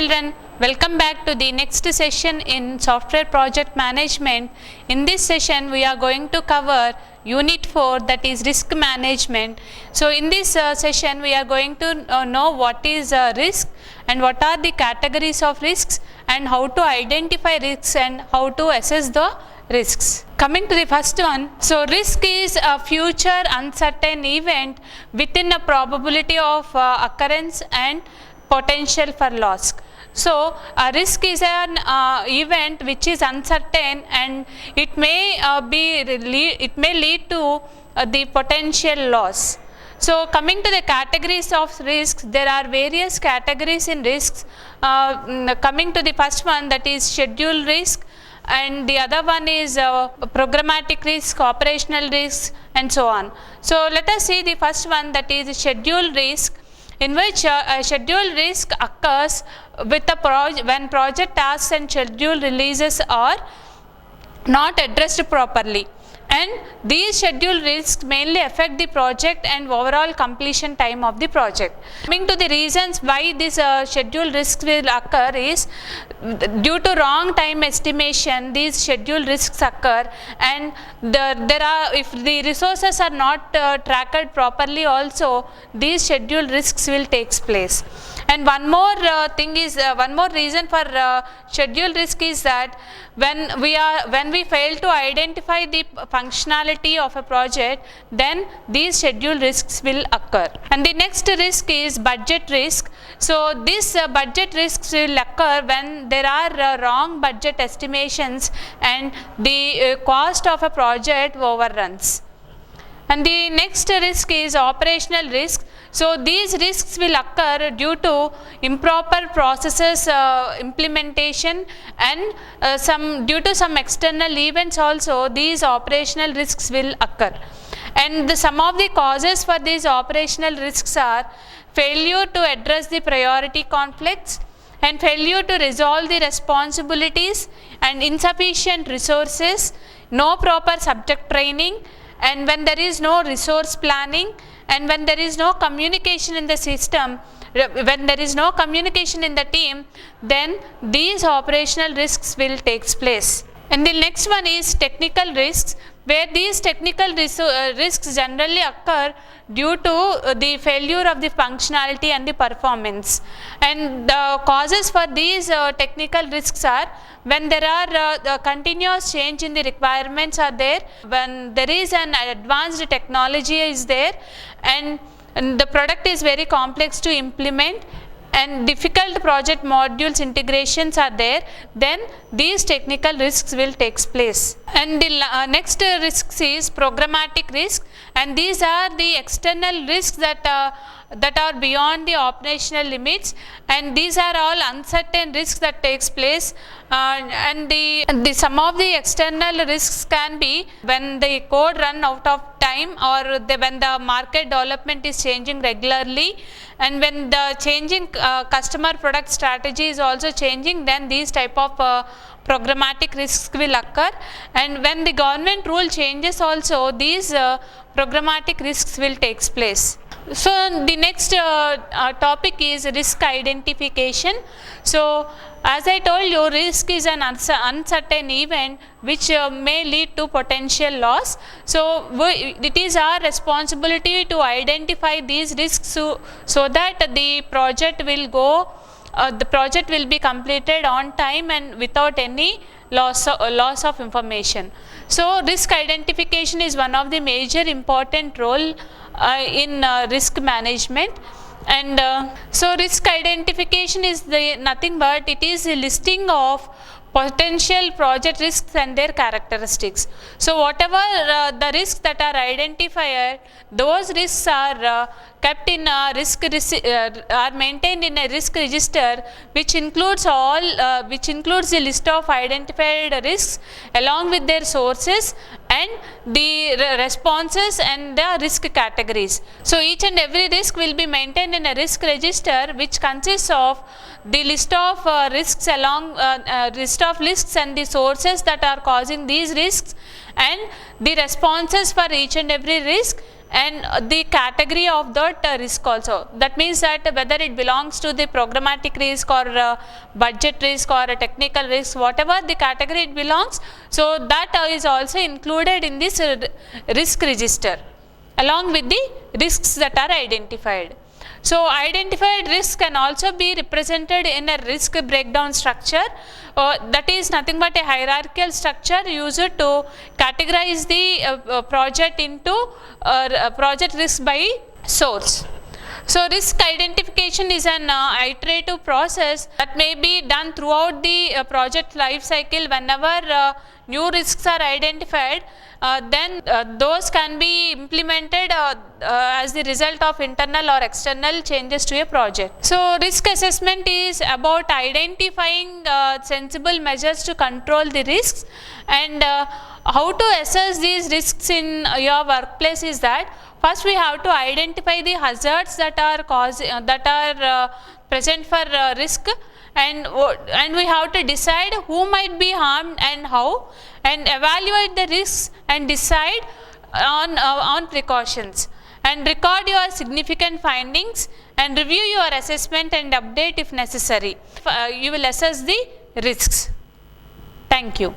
children, welcome back to the next session in software project management. In this session we are going to cover unit 4, that is risk management. So in this session we are going to know what is risk and what are the categories of risks and how to identify risks and how to assess the risks. Coming to the first one, so risk is a future uncertain event within a probability of occurrence and potential for loss. So a risk is an event which is uncertain and it may lead to the potential loss. So coming to the categories of risks, there are various categories in risks. Coming to the first one, that is schedule risk, and the other one is programmatic risk, operational risks, and so on. So let us see the first one, that is schedule risk, in which a schedule risk occurs with when project tasks and schedule releases are not addressed properly, and these schedule risks mainly affect the project and overall completion time of the project. Coming to the reasons why this schedule risks will occur is due to wrong time estimation, these schedule risks occur, and if the resources are not tracked properly also, these schedule risks will take place. And one more one more reason for schedule risk is that when we fail to identify the functionality of a project, then these schedule risks will occur. And the next risk is budget risk. So this budget risks will occur when there are wrong budget estimations and the cost of a project overruns. And the next risk is operational risk. So these risks will occur due to improper processes implementation and due to some external events also, these operational risks will occur. And some of the causes for these operational risks are failure to address the priority conflicts and failure to resolve the responsibilities and insufficient resources, no proper subject training, and when there is no resource planning, and when there is no communication in the system, when there is no communication in the team, then these operational risks will take place. And the next one is technical risks, where these technical risks generally occur due to the failure of the functionality and the performance. And the causes for these technical risks are when there are continuous change in the requirements are there, when there is an advanced technology is there, and the product is very complex to implement, and difficult project modules integrations are there, then these technical risks will take place. And the next risks is programmatic risk, and these are the external risks that are beyond the operational limits, and these are all uncertain risks that takes place. And some of the external risks can be when the code run out of time, or when the market development is changing regularly, and when the changing customer product strategy is also changing, then these type of programmatic risks will occur. And when the government rule changes also, these programmatic risks will take place. So the next topic is risk identification. So as I told you, risk is an uncertain event which may lead to potential loss. So it is our responsibility to identify these risks so that the project will be completed on time and without any loss of information. So risk identification is one of the major important role in risk management. And so risk identification is nothing but it is a listing of potential project risks and their characteristics. So whatever the risks that are identified, those risks are kept in a are maintained in a risk register, which includes the list of identified risks along with their sources and the responses and the risk categories. So each and every risk will be maintained in a risk register, which consists of the list of risks and the sources that are causing these risks, and the responses for each and every risk, and the category of that risk also. That means that whether it belongs to the programmatic risk or budget risk or a technical risk, whatever the category it belongs, so that is also included in this risk register along with the risks that are identified. So identified risks can also be represented in a risk breakdown structure, that is nothing but a hierarchical structure used to categorize the project into project risk by source. So risk identification is an iterative process that may be done throughout the project life cycle. Whenever new risks are identified, then those can be implemented as the result of internal or external changes to a project. So risk assessment is about identifying sensible measures to control the risks, and how to assess these risks in your workplace is that first we have to identify the hazards that are present for risk, and we have to decide who might be harmed and how, and evaluate the risks and decide on precautions, and record your significant findings and review your assessment and update if necessary. You will assess the risks. Thank you.